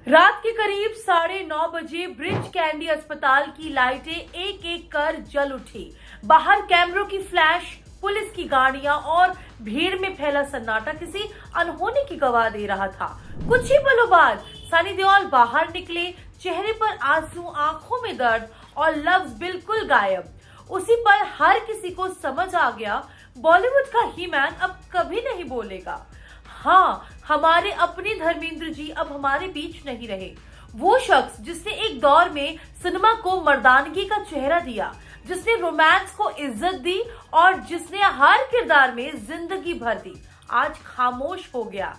रात के करीब 9:30 बजे ब्रिज कैंडी अस्पताल की लाइटें एक एक कर जल उठी। बाहर कैमरों की फ्लैश, पुलिस की गाड़ियां और भीड़ में फैला सन्नाटा किसी अनहोनी की गवाह दे रहा था। कुछ ही पलों बाद सनी देओल बाहर निकले, चेहरे पर आंसू, आंखों में दर्द और लफ्ज बिल्कुल गायब। उसी पल हर किसी को समझ आ गया, बॉलीवुड का ही मैन अब कभी नहीं बोलेगा। हाँ, हमारे अपने धर्मेंद्र जी अब हमारे बीच नहीं रहे। वो शख्स जिसने एक दौर में सिनेमा को मर्दानगी का चेहरा दिया, जिसने रोमांस को इज्जत दी और जिसने हर किरदार में जिंदगी भर दी, आज खामोश हो गया।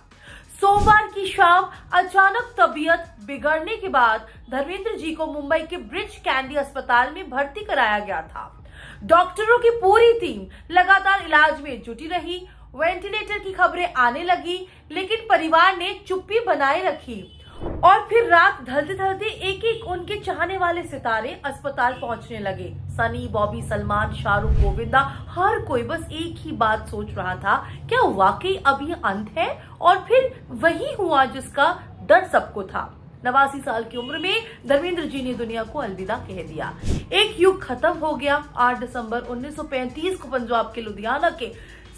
सोमवार की शाम अचानक तबीयत बिगड़ने के बाद धर्मेंद्र जी को मुंबई के ब्रिज कैंडी अस्पताल में भर्ती कराया गया था। डॉक्टरों की पूरी टीम लगातार इलाज में जुटी रही। वेंटिलेटर की खबरें आने लगी, लेकिन परिवार ने चुप्पी बनाए रखी। और फिर रात ढलते ढलते एक एक उनके चाहने वाले सितारे अस्पताल पहुंचने लगे। सनी, बॉबी, सलमान, शाहरुख, गोविंदा, हर कोई बस एक ही बात सोच रहा था, क्या वाकई अब ये अंत है? और फिर वही हुआ जिसका डर सबको था। 89 साल की उम्र में धर्मेंद्र जी ने दुनिया को अलविदा कह दिया। एक युग खत्म हो गया। 8 दिसंबर 1935 को पंजाब के लुधियाना के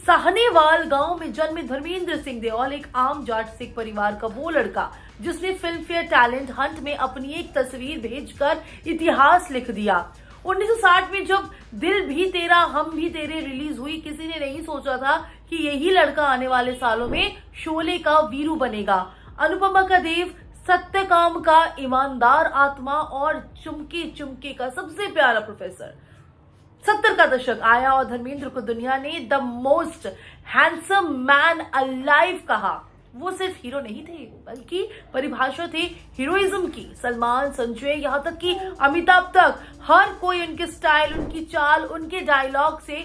साहनेवाल गांव में जन्मे धर्मेंद्र सिंह देओल एक आम जाट सिख परिवार का वो लड़का जिसने फिल्म फेयर टैलेंट हंट में अपनी एक तस्वीर भेजकर इतिहास लिख दिया। 1960 में जब दिल भी तेरा हम भी तेरे रिलीज हुई, किसी ने नहीं सोचा था कि यही लड़का आने वाले सालों में शोले का वीरू बनेगा। अनुपमा का देव, सत्यकाम का ईमानदार आत्मा और चुमके चुमके का सबसे प्यारा प्रोफेसर। 70 का दशक आया और धर्मेंद्र को दुनिया ने the most handsome man alive कहा। वो सिर्फ हीरो नहीं थे, बल्कि परिभाषा थे हीरोइज्म की। सलमान, संजय, यहाँ तक कि अमिताभ तक, हर कोई उनके स्टाइल, उनकी चाल, उनके डायलॉग से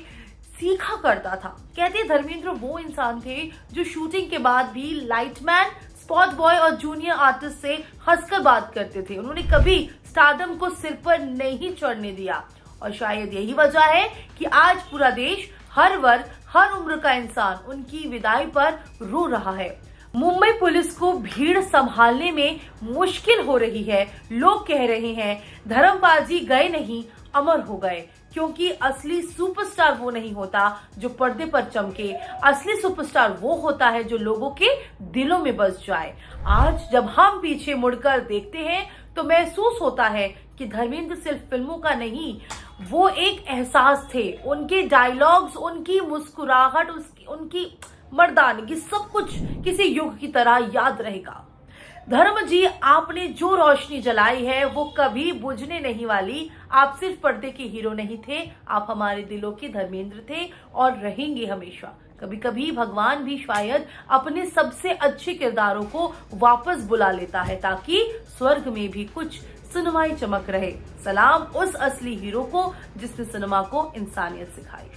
सीखा करता था। कहते धर्मेंद्र वो इंसान थे जो शूटिंग के बाद भी लाइटमैन, स्पॉट बॉय और जूनियर आर्टिस्ट से हंसकर बात करते थे। उन्होंने कभी स्टारडम को सिर पर नहीं चढ़ने दिया। और शायद यही वजह है कि आज पूरा देश, हर वर्ग, हर उम्र का इंसान उनकी विदाई पर रो रहा है। मुंबई पुलिस को भीड़ संभालने में मुश्किल हो रही है। लोग कह रहे हैं धर्मपाल जी गए नहीं, अमर हो गए। क्योंकि असली सुपरस्टार वो नहीं होता जो पर्दे पर चमके। असली सुपरस्टार वो होता है जो लोगों के दिलों में बस जाए। आज जब हम पीछे मुड़कर देखते हैं तो महसूस होता है कि धर्मेंद्र सिर्फ फिल्मों का नहीं, वो एक एहसास थे। उनके डायलॉग्स, उनकी मुस्कुराहट, उनकी मर्दानगी, सब कुछ किसी युग की तरह याद रहेगा। धर्म जी, आपने जो रोशनी जलाई है वो कभी बुझने नहीं वाली। आप सिर्फ पर्दे के हीरो नहीं थे, आप हमारे दिलों के धर्मेंद्र थे और रहेंगे हमेशा। कभी कभी भगवान भी शायद अपने सबसे अच्छे किरदारों को वापस बुला लेता है, ताकि स्वर्ग में भी कुछ सिनेमाई चमक रहे। सलाम उस असली हीरो को जिसने सिनेमा को इंसानियत सिखाई।